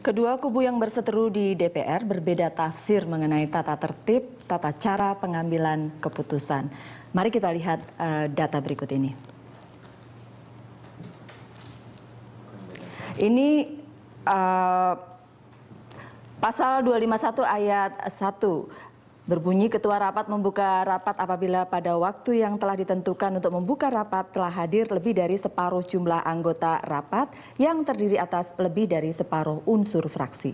Kedua kubu yang berseteru di DPR berbeda tafsir mengenai tata tertib, tata cara pengambilan keputusan. Mari kita lihat data berikut ini. Ini pasal 251 ayat 1. Berbunyi, ketua rapat membuka rapat apabila pada waktu yang telah ditentukan untuk membuka rapat telah hadir lebih dari separuh jumlah anggota rapat yang terdiri atas lebih dari separuh unsur fraksi.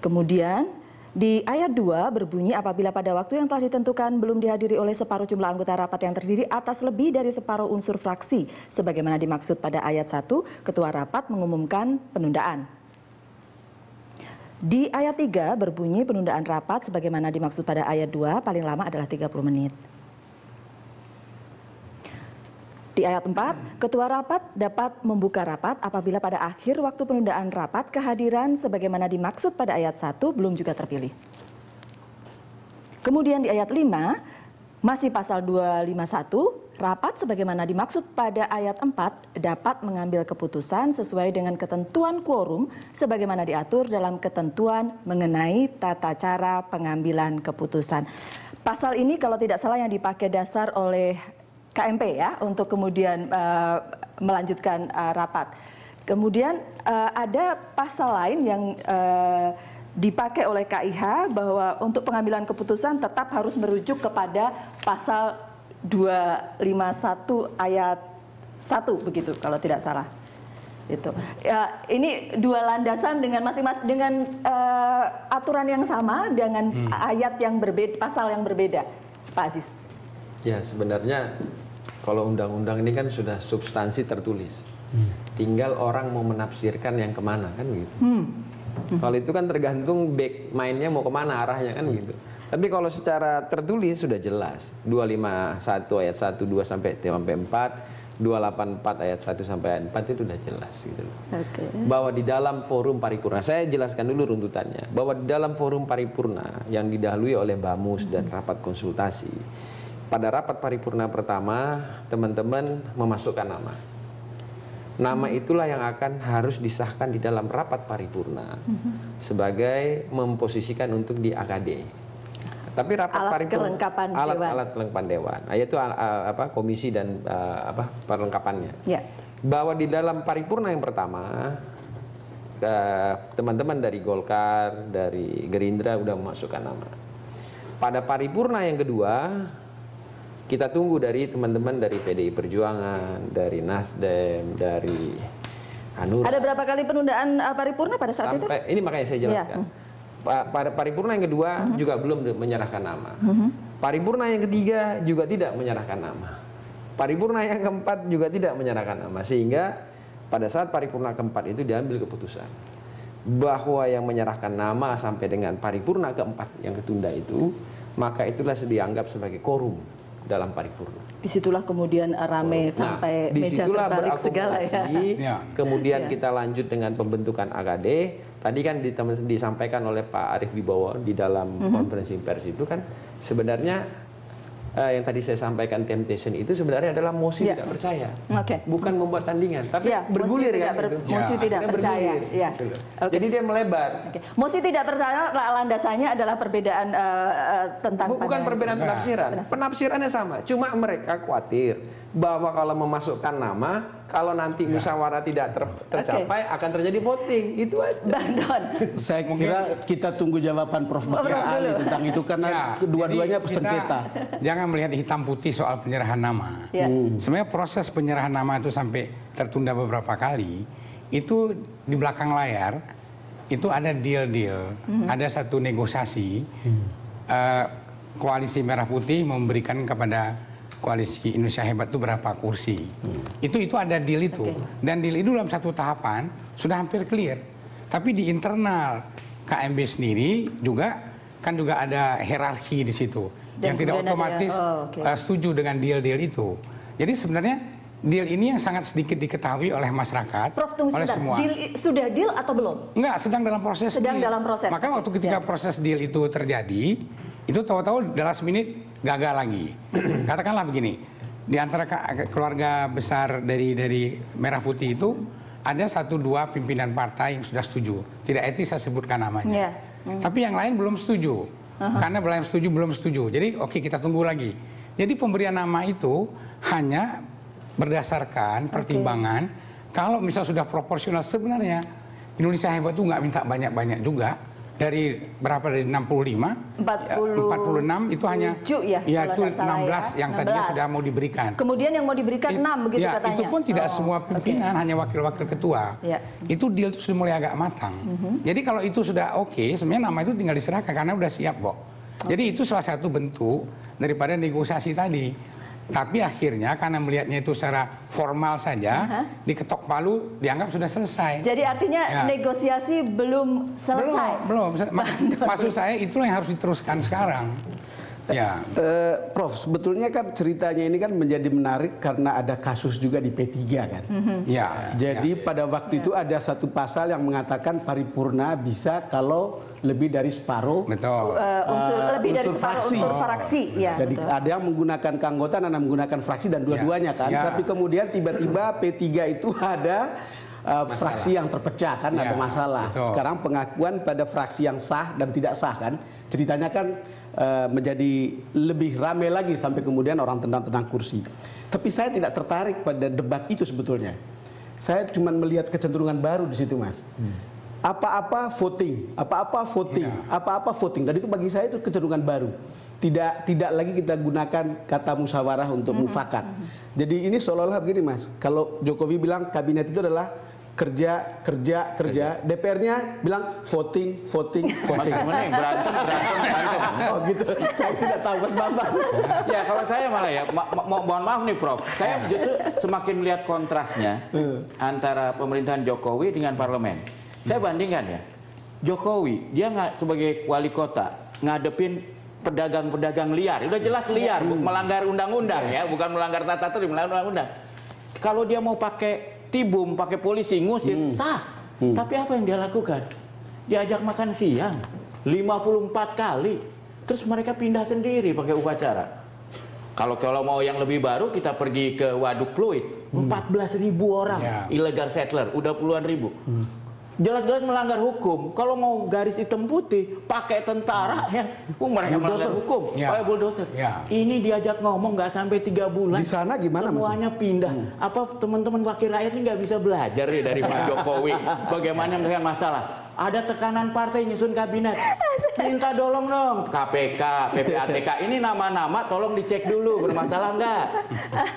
Kemudian di ayat 2 berbunyi, apabila pada waktu yang telah ditentukan belum dihadiri oleh separuh jumlah anggota rapat yang terdiri atas lebih dari separuh unsur fraksi. Sebagaimana dimaksud pada ayat 1, ketua rapat mengumumkan penundaan. Di ayat 3 berbunyi, penundaan rapat sebagaimana dimaksud pada ayat 2 paling lama adalah 30 menit. Di ayat 4, ketua rapat dapat membuka rapat apabila pada akhir waktu penundaan rapat kehadiran sebagaimana dimaksud pada ayat 1 belum juga terpilih. Kemudian di ayat 5, masih pasal 251, rapat sebagaimana dimaksud pada ayat 4 dapat mengambil keputusan sesuai dengan ketentuan quorum sebagaimana diatur dalam ketentuan mengenai tata cara pengambilan keputusan. Pasal ini kalau tidak salah yang dipakai dasar oleh KMP ya untuk kemudian melanjutkan rapat. Kemudian ada pasal lain yang dipakai oleh KIH bahwa untuk pengambilan keputusan tetap harus merujuk kepada pasal 251 ayat 1 begitu kalau tidak salah. Itu. Ya, ini dua landasan dengan masing-masing dengan aturan yang sama dengan ayat yang berbeda, pasal yang berbeda. Pak Aziz. Ya, sebenarnya kalau undang-undang ini kan sudah substansi tertulis. Tinggal orang mau menafsirkan yang kemana kan gitu. Kalau itu kan tergantung back mainnya mau kemana arahnya kan gitu. Tapi kalau secara tertulis sudah jelas. 251 ayat 1, 2 sampai 4, 284 ayat 1 sampai ayat 4 itu sudah jelas gitu loh. Okay. Bahwa di dalam forum paripurna, saya jelaskan dulu runtutannya. Bahwa di dalam forum paripurna yang didahului oleh Bamus dan rapat konsultasi. Pada rapat paripurna pertama, teman-teman memasukkan nama. Nama itulah yang akan harus disahkan di dalam rapat paripurna sebagai memposisikan untuk di AKD. Tapi rapat paripurna alat kelengkapan dewan, yaitu komisi dan perlengkapannya. Ya. Bahwa di dalam paripurna yang pertama teman-teman dari Golkar, dari Gerindra udah memasukkan nama. Pada paripurna yang kedua kita tunggu dari teman-teman dari PDI Perjuangan, dari Nasdem, dari Hanura. Ada berapa kali penundaan paripurna pada saat itu? Ini makanya saya jelaskan. Ya. Pada paripurna yang kedua juga belum menyerahkan nama. Paripurna yang ketiga juga tidak menyerahkan nama. Paripurna yang keempat juga tidak menyerahkan nama. Sehingga pada saat paripurna keempat itu diambil keputusan bahwa yang menyerahkan nama sampai dengan paripurna keempat yang ketunda itu, maka itulah dianggap sebagai quorum dalam paripurna. Disitulah kemudian rame sampai meja terbalik segala ya. Kemudian kita lanjut dengan pembentukan AKD. Tadi kan disampaikan oleh Pak Arief Wibowo di dalam konferensi pers itu kan sebenarnya yang tadi saya sampaikan temptation itu sebenarnya adalah mosi tidak percaya, bukan membuat tandingan, tapi bergulir kan? Mosi tidak percaya. Ya. Jadi dia melebar. Mosi tidak percaya landasannya adalah perbedaan tentang bukan perbedaan penafsiran. Penafsirannya sama, cuma mereka khawatir bahwa kalau memasukkan nama, kalau nanti musyawarah tidak tercapai akan terjadi voting, itu aja. Bang Don. Saya kira kita tunggu jawaban Prof. Bakri Ali tentang itu karena kedua-duanya sengketa. Jangan melihat hitam putih soal penyerahan nama. Sebenarnya proses penyerahan nama itu sampai tertunda beberapa kali, itu di belakang layar itu ada deal-deal, ada satu negosiasi. Koalisi Merah Putih memberikan kepada Koalisi Indonesia Hebat itu berapa kursi. Itu ada deal itu. Dan deal itu dalam satu tahapan sudah hampir clear. Tapi di internal KMB sendiri juga ada hierarki di situ. Dan yang tidak otomatis setuju dengan deal-deal itu. Jadi sebenarnya deal ini yang sangat sedikit diketahui oleh masyarakat, Prof, oleh semua. Sudah deal atau belum? Enggak, sedang dalam proses. Dalam proses. Maka waktu ketika proses deal itu terjadi, itu tahu-tahu dalam semenit gagal lagi. Katakanlah begini, di antara keluarga besar dari Merah Putih itu ada 1-2 pimpinan partai yang sudah setuju. Tidak etis saya sebutkan namanya. Tapi yang lain belum setuju. Karena belum setuju. Jadi oke, kita tunggu lagi. Jadi pemberian nama itu hanya berdasarkan pertimbangan kalau misal sudah proporsional. Sebenarnya Indonesia Hebat itu nggak minta banyak-banyak juga. Dari berapa, dari 65, 46 itu hanya itu 16 yang tadinya sudah mau diberikan. Kemudian yang mau diberikan 6 begitu katanya. Itu pun tidak semua pimpinan, hanya wakil-wakil ketua. Itu deal itu sudah mulai agak matang. Jadi kalau itu sudah oke, sebenarnya nama itu tinggal diserahkan karena udah siap, Bok. Jadi itu salah satu bentuk daripada negosiasi tadi. Tapi akhirnya karena melihatnya itu secara formal saja, diketok palu, dianggap sudah selesai. Jadi artinya negosiasi belum selesai? Belum. Maksud saya itulah yang harus diteruskan sekarang. Ya, Prof, sebetulnya kan ceritanya ini kan menjadi menarik karena ada kasus juga di P3 kan. Jadi pada waktu itu ada satu pasal yang mengatakan paripurna bisa kalau lebih dari separuh. Betul. Lebih dari separuh unsur fraksi. Jadi ada yang menggunakan keanggotaan, ada yang menggunakan fraksi dan dua-duanya kan. Tapi kemudian tiba-tiba P3 itu ada fraksi yang terpecah kan, ada masalah. Betul. Sekarang pengakuan pada fraksi yang sah dan tidak sah kan. Ceritanya kan menjadi lebih ramai lagi sampai kemudian orang tendang-tendang kursi. Tapi saya tidak tertarik pada debat itu sebetulnya. Saya cuma melihat kecenderungan baru di situ, Mas. Apa-apa voting, apa-apa voting. Dan itu bagi saya itu kecenderungan baru. Tidak lagi kita gunakan kata musyawarah untuk mufakat. Jadi ini seolah-olah begini, Mas. Kalau Jokowi bilang kabinet itu adalah kerja. DPR-nya bilang voting. Berantem. Oh gitu. Saya tidak tahu, Mas Bambang. Ya kalau saya malah ya, mohon maaf nih Prof. Saya justru semakin melihat kontrasnya antara pemerintahan Jokowi dengan parlemen. Saya bandingkan ya, Jokowi dia nggak sebagai wali kota ngadepin pedagang-pedagang liar, udah jelas liar, melanggar undang-undang ya, bukan melanggar tata tertib, melanggar undang-undang. Kalau dia mau pakai tibum, pakai polisi, ngusir, sah. Tapi apa yang dia lakukan? Diajak makan siang 54 kali. Terus mereka pindah sendiri pakai upacara. Kalau mau yang lebih baru, kita pergi ke Waduk Pluit. 14.000 orang illegal settler, udah puluhan ribu. Jelas-jelas melanggar hukum. Kalau mau garis hitam putih, pakai tentara yang mereka melanggar hukum, pakai bulldozer. Ini diajak ngomong nggak sampai 3 bulan. Di sana gimana? Semuanya pindah. Apa teman-teman wakil rakyat ini nggak bisa belajar nih dari Pak Jokowi? Bagaimana menyelesaikan masalah? Ada tekanan partai nyusun kabinet. Minta tolong dong KPK, PPATK. Ini nama-nama tolong dicek dulu bermasalah nggak?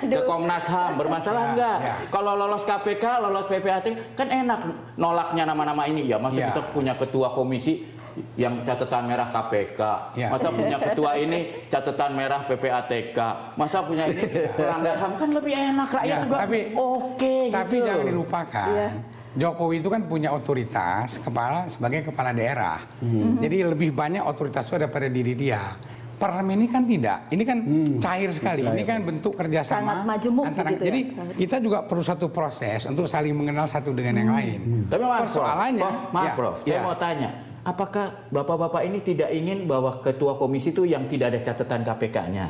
Ke Komnas HAM bermasalah nggak? Kalau lolos KPK, lolos PPATK kan enak nolaknya nama-nama ini ya. Masa kita punya ketua komisi yang catatan merah KPK, masa punya ketua ini catatan merah PPATK, masa punya ini pelanggar HAM, kan lebih enak rakyat juga. Tapi jangan dilupakan. Jokowi itu kan punya otoritas sebagai kepala daerah. Jadi lebih banyak otoritas itu ada pada diri dia. Parlemen ini kan tidak. Ini kan cair sekali. Ini kan bentuk kerjasama. Sangat majemuk antara. gitu Jadi ya. kita juga perlu satu proses untuk saling mengenal satu dengan yang lain. Tapi persoalannya, maaf Prof, saya mau tanya. Apakah bapak-bapak ini tidak ingin bahwa ketua komisi itu yang tidak ada catatan KPK-nya,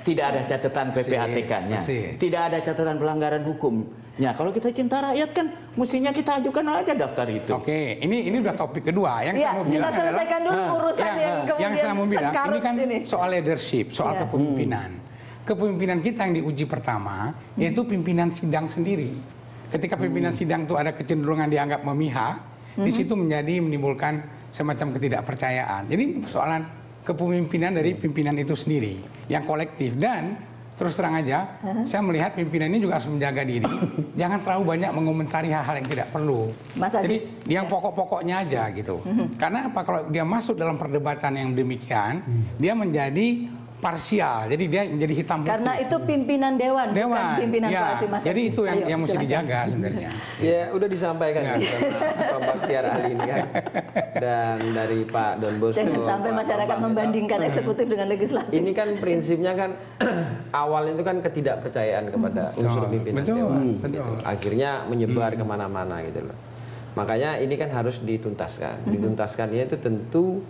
tidak ada catatan PPATK-nya, tidak ada catatan pelanggaran hukumnya? Kalau kita cinta rakyat kan mestinya kita ajukan aja daftar itu. Oke, ini udah topik kedua. Yang saya mau bilang kita selesaikan dulu urusan yang kemudian yang saya mau bilang ini kan ini. soal leadership, soal kepemimpinan. Kepemimpinan kita yang diuji pertama yaitu pimpinan sidang sendiri. Ketika pimpinan sidang itu ada kecenderungan dianggap memihak, di situ menimbulkan semacam ketidakpercayaan. Jadi persoalan kepemimpinan dari pimpinan itu sendiri yang kolektif. Dan terus terang aja, saya melihat pimpinan ini juga harus menjaga diri. Jangan terlalu banyak mengomentari hal-hal yang tidak perlu. Jadi yang pokok-pokoknya aja gitu. Karena apa, kalau dia masuk dalam perdebatan yang demikian, dia menjadi parsial. Jadi dia menjadi hitam putih. Karena itu pimpinan dewan. Bukan pimpinan koalisi. Jadi itu yang mesti dijaga sebenarnya. Ya udah disampaikan Prof. Baktiar Ali ini kan. Dan dari Pak Don Bosco. Jangan sampai masyarakat membandingkan eksekutif dengan legislatif. Ini kan prinsipnya kan awal itu kan ketidakpercayaan kepada unsur pimpinan dewan. Akhirnya menyebar kemana-mana gitu loh. Makanya ini kan harus dituntaskan. Dituntaskannya itu tentu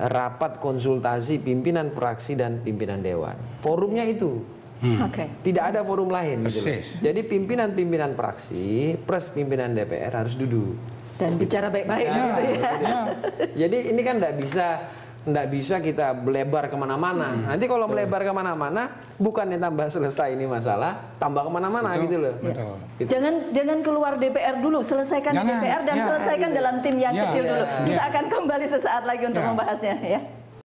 rapat konsultasi pimpinan fraksi dan pimpinan dewan. Forumnya itu. Oke. Tidak ada forum lain. Gitu loh. Persis. Jadi pimpinan-pimpinan fraksi plus pimpinan DPR harus duduk. Dan bicara baik-baik Ya, gitu ya. ya. Jadi ini kan nggak bisa kita melebar kemana-mana. Nanti kalau melebar kemana-mana, bukannya tambah selesai ini masalah, tambah kemana-mana Betul, gitu loh. betul. Gitu. Jangan keluar DPR dulu, selesaikan Jangan, DPR dan ya, selesaikan dalam tim yang ya, kecil dulu. ya. Kita akan kembali sesaat lagi untuk Ya. membahasnya ya.